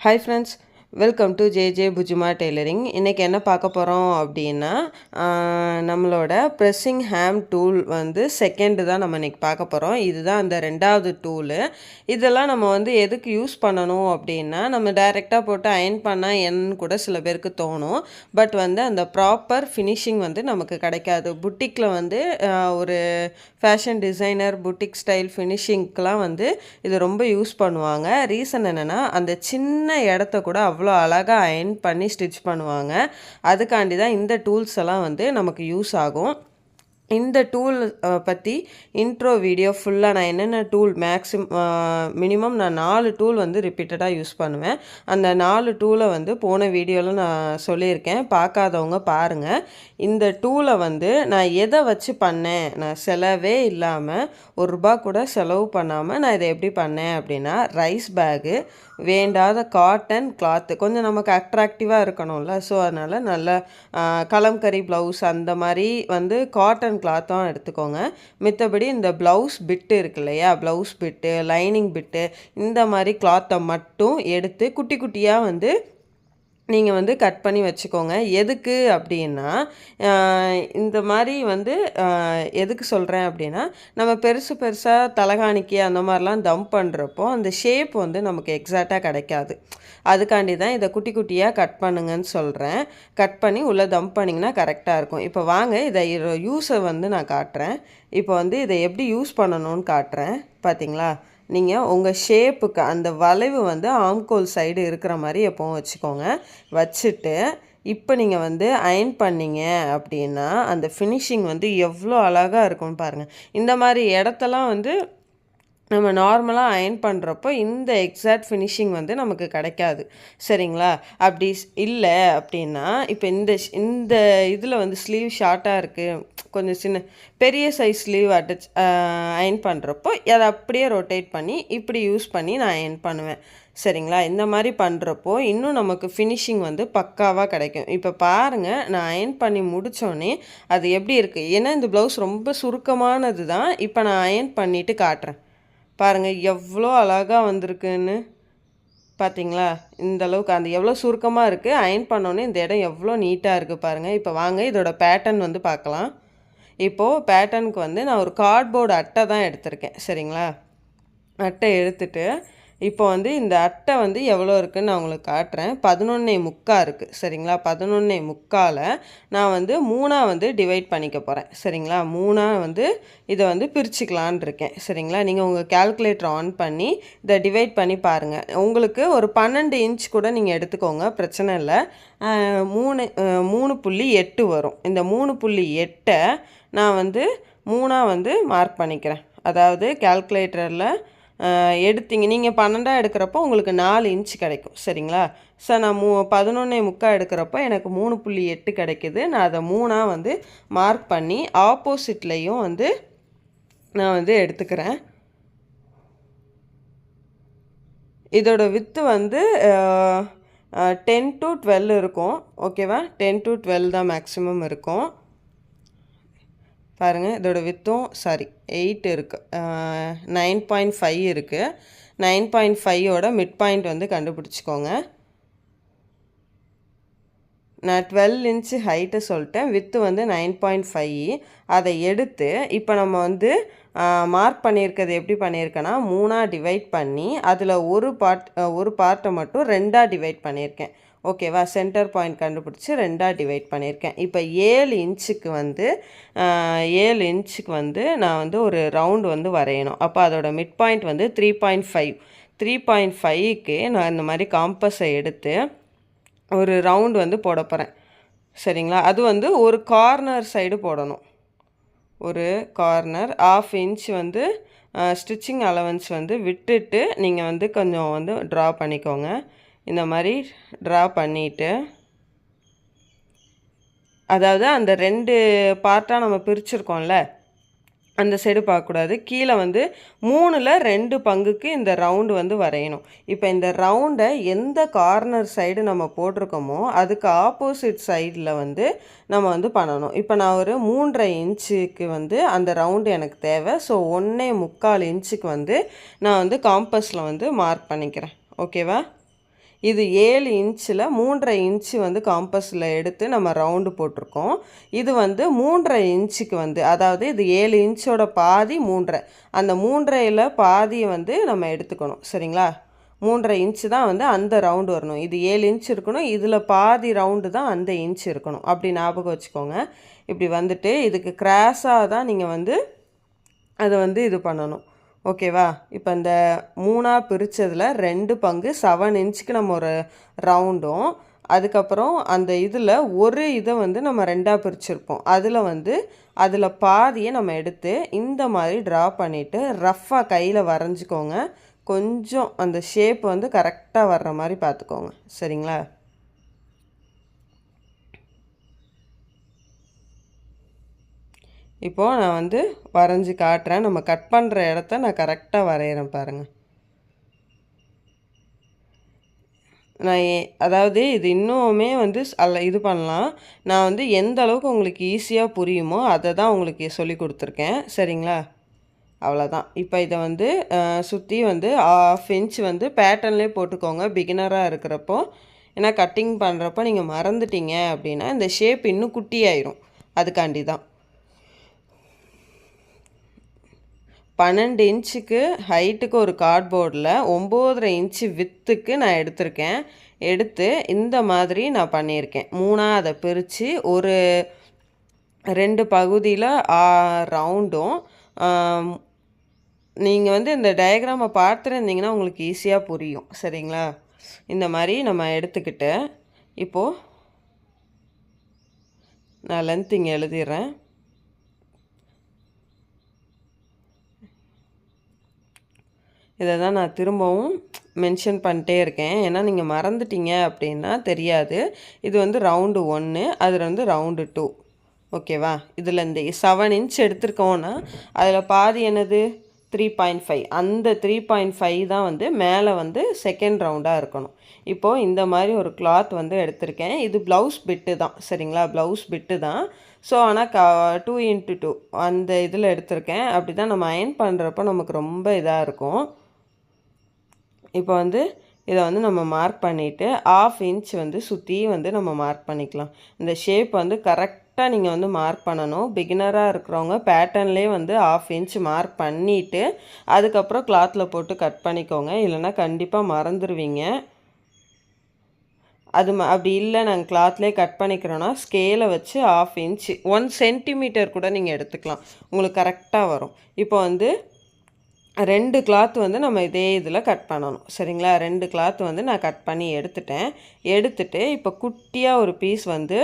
Hi friends, welcome to J Pujuma tailoring. இன்றைக்கி என்ன பார்க்க போகிறோம் அப்படின்னா நம்மளோட ப்ரெஸ்ஸிங் ஹேம் டூல் வந்து செகண்டு தான் நம்ம இன்றைக்கி பார்க்க போகிறோம். இதுதான் அந்த ரெண்டாவது டூலு. இதெல்லாம் நம்ம வந்து எதுக்கு யூஸ் பண்ணணும் அப்படின்னா, நம்ம டைரெக்டாக போட்டு அயன் பண்ணால் என்னன்னு கூட சில பேருக்கு தோணும். பட் வந்து அந்த ப்ராப்பர் ஃபினிஷிங் வந்து நமக்கு கிடைக்காது. புட்டிக்கில் வந்து ஒரு ஃபேஷன் டிசைனர் புட்டிக் ஸ்டைல் ஃபினிஷிங்க்கெலாம் வந்து இது ரொம்ப யூஸ் பண்ணுவாங்க. ரீசன் என்னென்னா, அந்த சின்ன இடத்த கூட அவ்வளோ அழகாக அயன் பண்ணி ஸ்டிச் பண்ணுவாங்க. அதுக்காண்டி தான் இந்த டூல்ஸ் எல்லாம் வந்து நமக்கு யூஸ் ஆகும். இந்த டூல் பற்றி இன்ட்ரோ வீடியோ ஃபுல்லாக நான் என்னென்ன டூல் மினிமம் நான் 4 டூல் வந்து ரிப்பீட்டடாக யூஸ் பண்ணுவேன். அந்த 4 டூலை வந்து போன வீடியோவில் நான் சொல்லியிருக்கேன். பார்க்காதவங்க பாருங்கள். இந்த டூலை வந்து நான் எதை வச்சு பண்ணேன், நான் செலவே இல்லாமல் ₹1 கூட செலவு பண்ணாமல் நான் இதை எப்படி பண்ணேன் அப்படின்னா, ரைஸ் பேகு, வேண்டாத காட்டன் கிளாத்து, கொஞ்சம் நமக்கு அட்ராக்டிவாக இருக்கணும்ல, ஸோ அதனால் நல்ல கலம்கரி ப்ளவுஸ் அந்த மாதிரி வந்து காட்டன் கிளாத்தான் எடுத்துக்கோங்க. மித்தபடி இந்த ப்ளவுஸ் பிட்டு இருக்கு இல்லையா, ப்ளவுஸ் பிட்டு, லைனிங் பிட்டு, இந்த மாதிரி கிளாத்தை மட்டும் எடுத்து குட்டி குட்டியாக வந்து நீங்கள் வந்து கட் பண்ணி வச்சுக்கோங்க. எதுக்கு அப்படின்னா, இந்த மாதிரி வந்து எதுக்கு சொல்கிறேன் அப்படின்னா, நம்ம பெருசு பெருசாக தலகாணிக்கு அந்த மாதிரிலாம் தம் பண்ணுறப்போ அந்த ஷேப் வந்து நமக்கு எக்ஸாக்டாக கிடைக்காது. அதுக்காண்டி தான் இதை குட்டி குட்டியாக கட் பண்ணுங்கன்னு சொல்கிறேன். கட் பண்ணி உள்ளே தம் பண்ணிங்கன்னா கரெக்டாக இருக்கும். இப்போ வாங்க இதை யூஸை வந்து நான் காட்டுறேன். இப்போ வந்து இதை எப்படி யூஸ் பண்ணணும்னு காட்டுறேன். பார்த்தீங்களா, நீங்கள் உங்கள் ஷேப்புக்கு அந்த வளைவு வந்து ஆம்கோல் சைடு இருக்கிற மாதிரி எப்போவும் வச்சுக்கோங்க. வச்சுட்டு இப்போ நீங்கள் வந்து அயன் பண்ணிங்க அப்படின்னா அந்த ஃபினிஷிங் வந்து எவ்வளோ அழகாக இருக்கும்னு பாருங்கள். இந்த மாதிரி இடத்தெல்லாம் வந்து நம்ம நார்மலாக அயன் பண்ணுறப்போ இந்த எக்ஸாக்ட் ஃபினிஷிங் வந்து நமக்கு கிடைக்காது. சரிங்களா? அப்படி இல்லை அப்படின்னா, இப்போ இந்த இதில் வந்து ஸ்லீவ் ஷார்ட்டாக இருக்குது, கொஞ்சம் பெரிய சைஸ் ஸ்லீவ் அயன் பண்ணுறப்போ அதை அப்படியே ரொட்டேட் பண்ணி இப்படி யூஸ் பண்ணி நான் அயன் பண்ணுவேன். சரிங்களா? இந்த மாதிரி பண்ணுறப்போ இன்னும் நமக்கு ஃபினிஷிங் வந்து பக்காவாக கிடைக்கும். இப்போ பாருங்கள், நான் அயன் பண்ணி முடித்தோடனே அது எப்படி இருக்குது. ஏன்னா இந்த ப்ளவுஸ் ரொம்ப சுருக்கமானது தான். இப்போ நான் அயன் பண்ணிவிட்டு காட்டுறேன். பாருங்கள் எவ்வளோ அழகாக வந்திருக்குன்னு. பார்த்தீங்களா, இந்த அளவுக்கு அந்த எவ்வளோ சுருக்கமாக இருக்குது. அயன் பண்ணோன்னே இந்த இடம் எவ்வளோ நீட்டாக இருக்குது பாருங்கள். இப்போ வாங்க இதோட பேட்டர்ன் வந்து பார்க்கலாம். இப்போது பேட்டர்னுக்கு வந்து நான் ஒரு கார்ட்போர்டு அட்டை தான் எடுத்திருக்கேன். சரிங்களா? அட்டை எடுத்துகிட்டு இப்போ வந்து இந்த அட்டை வந்து எவ்வளோ இருக்குதுன்னு நான் உங்களுக்கு காட்டுறேன். 11.75 இருக்குது. சரிங்களா? 11.75 நான் வந்து 3ஆக வந்து டிவைட் பண்ணிக்க போகிறேன். சரிங்களா? 3ஆக வந்து இதை வந்து பிரிச்சுக்கலான் இருக்கேன். சரிங்களா? நீங்கள் உங்கள் கால்குலேட்டர் ஆன் பண்ணி இதை டிவைட் பண்ணி பாருங்கள். உங்களுக்கு ஒரு 12 இன்ச் கூட நீங்கள் எடுத்துக்கோங்க, பிரச்சனை இல்லை. 3.8 வரும். இந்த 3.8 நான் வந்து 3ஆக வந்து மார்க் பண்ணிக்கிறேன். அதாவது கால்குலேட்டரில் எடுத்தீங்க, நீங்கள் 12 எடுக்கிறப்போ உங்களுக்கு 4 இன்ச் கிடைக்கும். சரிங்களா? சார் நான் 11.75 எடுக்கிறப்போ எனக்கு 3.8 கிடைக்குது. நான் அதை 3ஆக வந்து மார்க் பண்ணி ஆப்போசிட்லேயும் வந்து நான் வந்து எடுத்துக்கிறேன். இதோட வித்து வந்து 10 to 12 இருக்கும். ஓகேவா? 10 to 12 தான் மேக்ஸிமம் இருக்கும். பாருங்கள், இதோட வித்தும் 8 இருக்குது, 9.5 இருக்குது. 9.5ஓட மிட் பாயிண்ட் வந்து கண்டுபிடிச்சிக்கோங்க. நான் 12 இன்ச்சு ஹைட்டு சொல்லிட்டேன், வித்து வந்து 9.5. அதை எடுத்து இப்போ நம்ம வந்து மார்க் பண்ணியிருக்கிறது எப்படி பண்ணியிருக்கேன்னா, 3ஆக டிவைட் பண்ணி அதில் ஒரு பார்ட்டை மட்டும் 2ஆக டிவைட் பண்ணியிருக்கேன். ஓகேவா? சென்டர் பாயிண்ட் கண்டுபிடிச்சி 2ஆக டிவைட் பண்ணியிருக்கேன். இப்போ 7 இன்ச்சுக்கு வந்து நான் வந்து ஒரு ரவுண்டு வந்து வரையணும். அப்போ அதோட மிட் பாயிண்ட் வந்து 3.5. 3.5க்கு நான் இந்த மாதிரி காம்பஸை எடுத்து ஒரு ரவுண்டு வந்து போட போகிறேன். சரிங்களா? அது வந்து ஒரு கார்னர் சைடு போடணும். ஒரு கார்னர் 1/2 இன்ச் வந்து ஸ்டிச்சிங் அலவன்ஸ் வந்து விட்டுட்டு நீங்கள் வந்து கொஞ்சம் வந்து ட்ரா பண்ணிக்கோங்க. இந்த மாதிரி ட்ரா பண்ணிவிட்டு, அதாவது அந்த 2 பார்ட்டாக நம்ம பிரிச்சுருக்கோம்ல, அந்த சைடு பார்க்கக்கூடாது. கீழே வந்து 3ல் 2 பங்குக்கு இந்த ரவுண்டு வந்து வரையணும். இப்போ இந்த ரவுண்டை எந்த கார்னர் சைடு நம்ம போட்டிருக்கோமோ அதுக்கு ஆப்போசிட் சைடில் வந்து நம்ம வந்து பண்ணணும். இப்போ நான் ஒரு 3.5 இன்ச்சுக்கு வந்து அந்த ரவுண்டு எனக்கு தேவை. ஸோ 1.25 இன்ச்சுக்கு வந்து நான் வந்து காம்பஸில் வந்து மார்க் பண்ணிக்கிறேன். ஓகேவா? இது 7 இன்ச்சில் 3.5 இன்ச்சு வந்து காம்பஸில் எடுத்து நம்ம ரவுண்டு போட்டிருக்கோம். இது வந்து 3.5 இன்ச்சுக்கு வந்து, அதாவது இது 7 இன்ச்சோட பாதி 3.5, அந்த 3.5ல் பாதியை வந்து நம்ம எடுத்துக்கணும். சரிங்களா? 3.5 இன்ச்சு தான் வந்து அந்த ரவுண்டு வரணும். இது 7 இன்ச் இருக்கணும், இதில் பாதி ரவுண்டு தான் அந்த இன்ச் இருக்கணும். அப்படி ஞாபகம் வச்சுக்கோங்க. இப்படி வந்துட்டு இதுக்கு கிராஸாக தான் நீங்கள் வந்து அதை வந்து இது பண்ணணும். ஓகேவா? இப்போ இந்த 3ஆக பிரித்ததில் 2 பங்கு 7 இன்ச்சுக்கு நம்ம ஒரு ரவுண்டும், அதுக்கப்புறம் அந்த இதில் ஒரு இதை வந்து நம்ம 2ஆக பிரிச்சுருப்போம். அதில் பாதியை நம்ம எடுத்து இந்த மாதிரி ட்ரா பண்ணிவிட்டு ரஃப்பாக கையில் வரைஞ்சிக்கோங்க. கொஞ்சம் அந்த ஷேப் வந்து கரெக்டாக வர்ற மாதிரி பார்த்துக்கோங்க. சரிங்களா? இப்போது நான் வந்து வரைஞ்சி காட்டுறேன். நம்ம கட் பண்ணுற இடத்த நான் கரெக்டாக வரைகிறேன் பாருங்கள். நான் அதாவது இது இன்னுமே வந்து இது பண்ணலாம். நான் வந்து எந்த அளவுக்கு உங்களுக்கு ஈஸியாக புரியுமோ அதை தான் உங்களுக்கு சொல்லி கொடுத்துருக்கேன். சரிங்களா? அவ்வளோதான். இப்போ இதை வந்து சுற்றி வந்து 1/2 இன்ச் வந்து பேட்டர்ன்லேயே போட்டுக்கோங்க பிகினராக இருக்கிறப்போ. ஏன்னா கட்டிங் பண்ணுறப்போ நீங்கள் மறந்துட்டீங்க அப்படின்னா இந்த ஷேப் இன்னும் குட்டியாயிரும். அதுக்காண்டி தான். 12 இன்ச்சுக்கு ஹைட்டுக்கு ஒரு கார்ட்போர்டில் 9.5 இன்ச்சு வித்துக்கு நான் எடுத்திருக்கேன். எடுத்து இந்த மாதிரி நான் பண்ணியிருக்கேன். 3ஆக அதை பிரித்து ஒரு 2 பகுதியில் ரவுண்டும். நீங்கள் வந்து இந்த டயக்ராமை பார்த்துருந்தீங்கன்னா உங்களுக்கு ஈஸியாக புரியும். சரிங்களா? இந்த மாதிரி நம்ம எடுத்துக்கிட்டு இப்போது நான் லென்த் இங்கே எழுதிடுறேன். இதை தான் நான் திரும்பவும் மென்ஷன் பண்ணிட்டே இருக்கேன். ஏன்னா நீங்கள் மறந்துட்டீங்க அப்படின்னா தெரியாது. இது வந்து ரவுண்டு 1, அதில் வந்து ரவுண்டு 2. ஓகேவா? இதில் இந்த 7 இன்ச் எடுத்திருக்கோன்னா அதில் பாதி என்னது 3.5. அந்த 3.5 தான் வந்து மேலே வந்து செகண்ட் ரவுண்டாக இருக்கணும். இப்போது இந்த மாதிரி ஒரு கிளாத் வந்து எடுத்திருக்கேன். இது ப்ளவுஸ் பிட்டு தான். சரிங்களா? ப்ளவுஸ் பிட்டு தான். ஸோ ஆனால் 2x2 அந்த இதில் எடுத்திருக்கேன். அப்படி தான் நம்ம அயர்ன் பண்ணுறப்போ நமக்கு ரொம்ப இதாக இருக்கும். இப்போ வந்து இதை வந்து நம்ம மார்க் பண்ணிவிட்டு 1/2 இன்ச் வந்து சுற்றி வந்து நம்ம மார்க் பண்ணிக்கலாம். இந்த ஷேப் வந்து கரெக்டாக நீங்கள் வந்து மார்க் பண்ணணும். பிகினராக இருக்கிறவங்க பேட்டர்ன்லேயே வந்து 1/2 இன்ச் மார்க் பண்ணிவிட்டு அதுக்கப்புறம் கிளாத்தில் போட்டு கட் பண்ணிக்கோங்க. இல்லைன்னா கண்டிப்பாக மறந்துடுவீங்க. அப்படி இல்லை நாங்கள் கிளாத்லேயே கட் பண்ணிக்கிறோன்னா ஸ்கேலை வச்சு 1/2 இன்ச்சு 1 சென்டிமீட்டர் கூட நீங்கள் எடுத்துக்கலாம். உங்களுக்கு கரெக்டாக வரும். இப்போ வந்து 2 கிளாத் வந்து நம்ம இதே இதில் கட் பண்ணணும். சரிங்களா? 2 கிளாத் வந்து நான் கட் பண்ணி எடுத்துட்டு இப்போ குட்டியாக ஒரு பீஸ் வந்து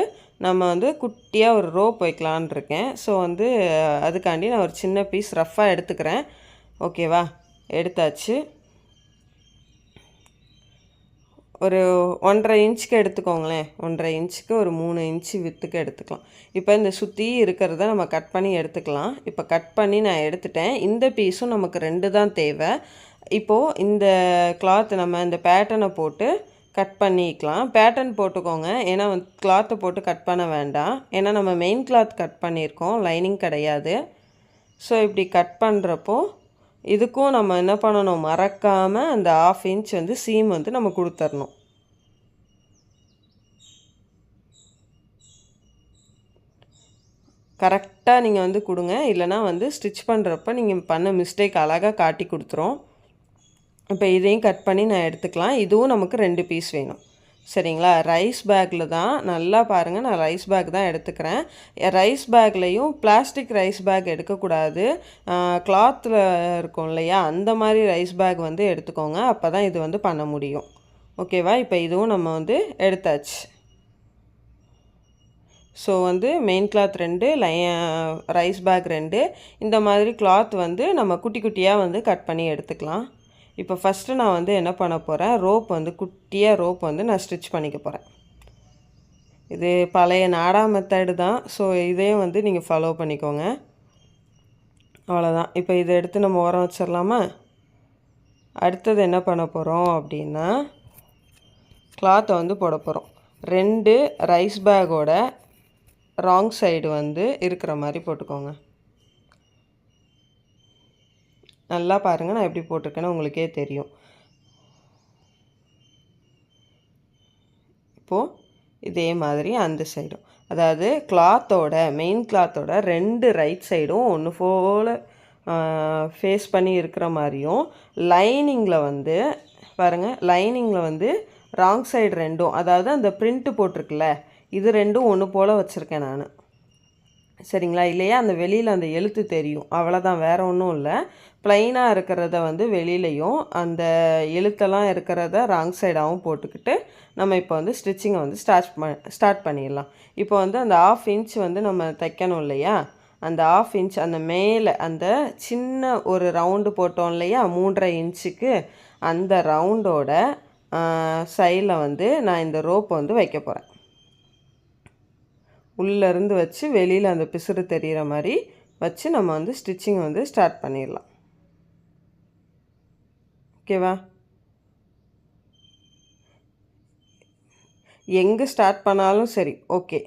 நம்ம வந்து குட்டியாக ஒரு ரோப் வைக்கலான் இருக்கேன். ஸோ வந்து அதுக்காண்டி நான் ஒரு சின்ன பீஸ் ரஃப்பாக எடுத்துக்கிறேன். ஓகேவா? எடுத்தாச்சு. ஒரு 1.5 இன்ச்சுக்கு எடுத்துக்கோங்களேன். 1.5 இன்ச்சுக்கு ஒரு 3 இன்ச்சு வித்துக்கு எடுத்துக்கலாம். இப்போ இந்த சுற்றி இருக்கிறத நம்ம கட் பண்ணி எடுத்துக்கலாம். இப்போ கட் பண்ணி நான் எடுத்துட்டேன். இந்த பீஸும் நமக்கு 2 தான் தேவை. இப்போது இந்த கிளாத் நம்ம இந்த பேட்டர்னை போட்டு கட் பண்ணிக்கலாம். பேட்டர்ன் போட்டுக்கோங்க. ஏன்னா கிளாத்தை போட்டு கட் பண்ண வேண்டாம். ஏன்னா நம்ம மெயின் கிளாத் கட் பண்ணியிருக்கோம், லைனிங் கிடையாது. ஸோ இப்படி கட் பண்ணுறப்போ இதுக்கும் நம்ம என்ன பண்ணணும், மறக்காமல் அந்த 1/2 இன்ச் வந்து சீம் வந்து நம்ம கொடுத்துடணும். கரெக்டாக நீங்கள் வந்து கொடுங்க. இல்லைனா வந்து ஸ்டிச் பண்ணுறப்ப நீங்கள் பண்ண மிஸ்டேக் அழகாக காட்டி கொடுத்துரும். இப்போ இதையும் கட் பண்ணி நான் எடுத்துக்கலாம். இதுவும் நமக்கு 2 பீஸ் வேணும். சரிங்களா? ரைஸ் பேக்கில் தான், நல்லா பாருங்கள், நான் ரைஸ் பேக் தான் எடுத்துக்கிறேன். ரைஸ் பேக்லேயும் பிளாஸ்டிக் ரைஸ் பேக் எடுக்கக்கூடாது. கிளாத்தில் இருக்கும் இல்லையா, அந்த மாதிரி ரைஸ் பேக் வந்து எடுத்துக்கோங்க. அப்போ தான் இது வந்து பண்ண முடியும். ஓகேவா? இப்போ இதுவும் நம்ம வந்து எடுத்தாச்சு. ஸோ வந்து மெயின் கிளாத் 2, ரைஸ் பேக் 2, இந்த மாதிரி கிளாத் வந்து நம்ம குட்டி குட்டியாக வந்து கட் பண்ணி எடுத்துக்கலாம். இப்போ ஃபஸ்ட்டு நான் வந்து என்ன பண்ண போகிறேன், ரோப் வந்து குட்டியாக ரோப் வந்து நான் ஸ்டிச் பண்ணிக்க போகிறேன். இது பழைய நாடா மெத்தடு தான். ஸோ இதையும் வந்து நீங்கள் ஃபாலோ பண்ணிக்கோங்க. அவ்வளோதான். இப்போ இதை எடுத்து நம்ம ஓரம் வச்சிடலாமா? அடுத்தது என்ன பண்ண போகிறோம் அப்படின்னா, கிளாத்தை வந்து போட போகிறோம். 2 ரைஸ் பேக்கோட ராங் சைடு வந்து இருக்கிற மாதிரி போட்டுக்கோங்க. நல்லா பாருங்கள், நான் எப்படி போட்டிருக்கேன்னு உங்களுக்கே தெரியும். இப்போது இதே மாதிரி அந்த சைடும், அதாவது கிளாத்தோட மெயின் கிளாத்தோட 2 ரைட் சைடும் ஒன்று போல் ஃபேஸ் பண்ணி இருக்கிற மாதிரியும், லைனிங்கில் வந்து பாருங்கள், லைனிங்கில் வந்து ராங் சைடு 2ம், அதாவது அந்த பிரிண்ட்டு போட்டிருக்குல்ல இது 2ம் ஒன்று போல் வச்சுருக்கேன் நான். சரிங்களா? இல்லையா அந்த வெளியில் அந்த எழுத்து தெரியும், அவ்வளோதான், வேறு ஒன்றும் இல்லை. ப்ளைனாக இருக்கிறத வந்து வெளியிலையும் அந்த எழுத்தெல்லாம் இருக்கிறத ராங் சைடாகவும் போட்டுக்கிட்டு நம்ம இப்போ வந்து ஸ்டிச்சிங்கை வந்து ஸ்டார்ட் பண்ணிடலாம். இப்போ வந்து அந்த 1/2 இன்ச் வந்து நம்ம தைக்கணும் இல்லையா, அந்த 1/2 இன்ச் அந்த மேலே அந்த சின்ன ஒரு ரவுண்டு போட்டோம் இல்லையா 3.5 இன்ச்சுக்கு, அந்த ரவுண்டோட சைடில் வந்து நான் இந்த ரோப்பை வந்து வைக்க போகிறேன். உள்ளேருந்து வச்சு வெளியில் அந்த பிசுறு தெரிகிற மாதிரி வச்சு நம்ம வந்து ஸ்டிச்சிங் வந்து ஸ்டார்ட் பண்ணிடலாம். ஓகேவா? எங்கே ஸ்டார்ட் பண்ணாலும் சரி ஓகே.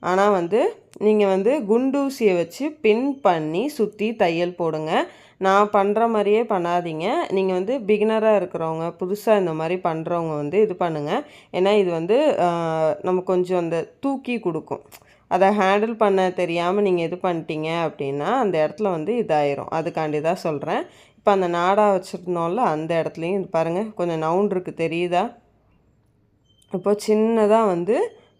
ஆனால் வந்து நீங்கள் வந்து குண்டூசியை வச்சு பின் பண்ணி சுற்றி தையல் போடுங்க. நான் பண்ணுற மாதிரியே பண்ணாதீங்க. நீங்கள் வந்து பிகினராக இருக்கிறவங்க, புதுசாக இந்த மாதிரி பண்ணுறவங்க வந்து இது பண்ணுங்கள். ஏன்னா இது வந்து நம்ம கொஞ்சம் அந்த தூக்கி கொடுக்கும். அதை ஹேண்டில் பண்ண தெரியாமல் நீங்கள் இது பண்ணிட்டீங்க அப்படின்னா அந்த இடத்துல வந்து இதாயிரும். அதுக்காண்டி தான் சொல்கிறேன். இப்போ அந்த நாடா வச்சுருந்தோம்ல அந்த இடத்துலையும் இது பாருங்கள், கொஞ்சம் நவுண்ட் இருக்குது, தெரியுதா? இப்போ சின்னதாக வந்து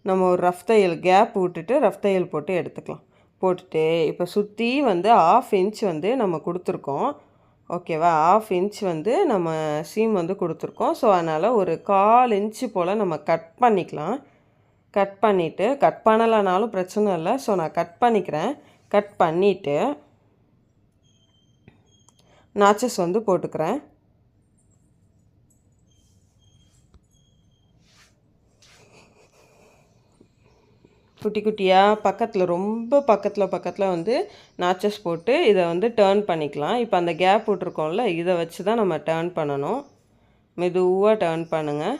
நம்ம ஒரு ரஃப் தையல் கேப் விட்டுட்டு ரஃப் தையல் போட்டு எடுத்துக்கலாம். போட்டுட்டு இப்போ சுற்றி வந்து 1/2 இன்ச் வந்து நம்ம கொடுத்துருக்கோம். ஓகேவா? 1/2 இன்ச் வந்து நம்ம சீம் வந்து கொடுத்துருக்கோம். ஸோ அதனால் ஒரு 1/4 இன்ச்சு போல் நம்ம கட் பண்ணிக்கலாம். கட் பண்ணிவிட்டு, கட் பண்ணலைனாலும் பிரச்சனை இல்லை, ஸோ நான் கட் பண்ணிக்கிறேன். கட் பண்ணிவிட்டு நாச்சஸ் வந்து போட்டுக்கிறேன். குட்டி குட்டியாக பக்கத்தில், ரொம்ப பக்கத்தில் வந்து நாச்சஸ் போட்டு இதை வந்து டேர்ன் பண்ணிக்கலாம். இப்போ அந்த கேப் விட்ருக்கோம்ல, இதை வச்சு தான் நம்ம டேர்ன் பண்ணணும். மெதுவாக டேர்ன் பண்ணுங்கள்.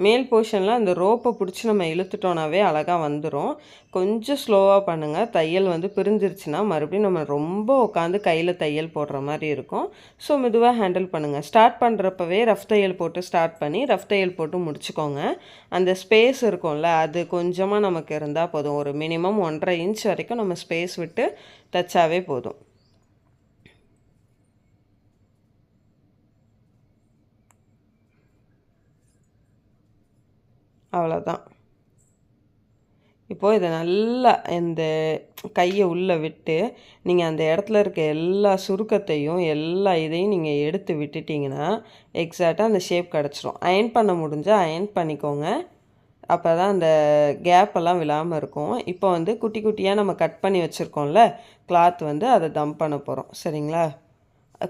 மேல் போர்ஷனில் அந்த ரோப்பை பிடிச்சி நம்ம இழுத்துட்டோன்னாவே அழகாக வந்துடும். கொஞ்சம் ஸ்லோவாக பண்ணுங்கள். தையல் வந்து பிரிஞ்சிருச்சுன்னா மறுபடியும் நம்ம ரொம்ப உட்காந்து கையில் தையல் போடுற மாதிரி இருக்கும். ஸோ மெதுவாக ஹேண்டில் பண்ணுங்கள். ஸ்டார்ட் பண்ணுறப்பவே ரஃப் தையல் போட்டு ஸ்டார்ட் பண்ணி ரஃப் தையல் போட்டு முடிச்சுக்கோங்க. அந்த ஸ்பேஸ் இருக்கும்ல, அது கொஞ்சமாக நமக்கு இருந்தால் போதும். ஒரு மினிமம் 1.5 இன்ச் வரைக்கும் நம்ம ஸ்பேஸ் விட்டு தைச்சாவே போதும். அவ்வளோதான். இப்போது இதை நல்லா இந்த கையை உள்ளே விட்டு நீங்கள் அந்த இடத்துல இருக்க எல்லா சுருக்கத்தையும் எல்லா இதையும் நீங்கள் எடுத்து விட்டுட்டிங்கன்னா எக்ஸாக்டாக அந்த ஷேப் கிடச்சிரும். அயன் பண்ண முடிஞ்சால் அயன் பண்ணிக்கோங்க. அப்போ தான் அந்த கேப்பெல்லாம் விழாமல் இருக்கும். இப்போ வந்து குட்டி குட்டியாக நம்ம கட் பண்ணி வச்சுருக்கோம்ல கிளாத் வந்து அதை தம் பண்ண போகிறோம். சரிங்களா?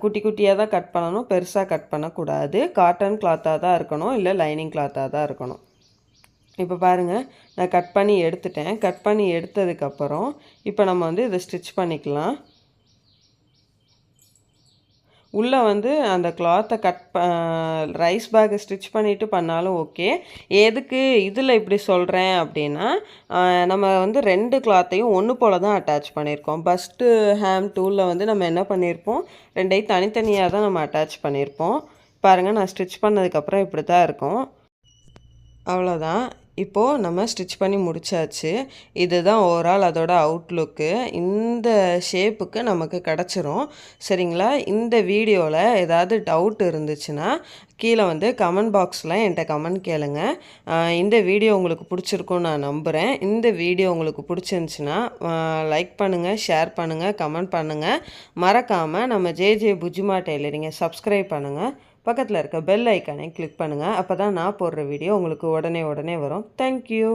குட்டி குட்டியாக தான் கட் பண்ணணும், பெருசாக கட் பண்ணக்கூடாது. காட்டன் கிளாத்தாக தான் இருக்கணும், இல்லை லைனிங் கிளாத்தாக தான் இருக்கணும். இப்போ பாருங்கள், நான் கட் பண்ணி எடுத்துட்டேன். கட் பண்ணி எடுத்ததுக்கப்புறம் இப்போ நம்ம வந்து இதை ஸ்டிச் பண்ணிக்கலாம். உள்ளே வந்து அந்த கிளாத்தை ரைஸ் பேக்கை ஸ்டிச் பண்ணிவிட்டு பண்ணாலும் ஓகே. எதுக்கு இதில் இப்படி சொல்கிறேன் அப்படின்னா, நம்ம வந்து 2 கிளாத்தையும் ஒன்று போல் தான் அட்டாச் பண்ணியிருக்கோம். பஸ்ட்டு ஹேம் டூலில் வந்து நம்ம என்ன பண்ணியிருப்போம், 2ஐயும் தனித்தனியாக தான் நம்ம அட்டாச் பண்ணியிருப்போம். பாருங்கள், நான் ஸ்டிச் பண்ணதுக்கப்புறம் இப்படி தான் இருக்கும். அவ்வளோதான். இப்போது நம்ம ஸ்டிச் பண்ணி முடிச்சாச்சு. இதுதான் ஓவரால் அதோட அவுட்லுக்கு. இந்த ஷேப்புக்கு நமக்கு கிடச்சிரும். சரிங்களா? இந்த வீடியோவில் ஏதாவது டவுட் இருந்துச்சுன்னா கீழே வந்து கமெண்ட் பாக்ஸில் என்கிட்ட கமெண்ட் கேளுங்க. இந்த வீடியோ உங்களுக்கு பிடிச்சிருக்குன்னு நான் நம்புகிறேன். இந்த வீடியோ உங்களுக்கு பிடிச்சிருந்துச்சின்னா லைக் பண்ணுங்கள், ஷேர் பண்ணுங்கள், கமெண்ட் பண்ணுங்கள். மறக்காமல் நம்ம ஜேஜே புஜுமா டெய்லரிங்கை சப்ஸ்கிரைப் பண்ணுங்கள். பக்கத்தில் இருக்க பெல் ஐக்கானை கிளிக் பண்ணுங்கள். அப்போ தான் நான் போடுற வீடியோ உங்களுக்கு உடனே வரும். தேங்க்யூ.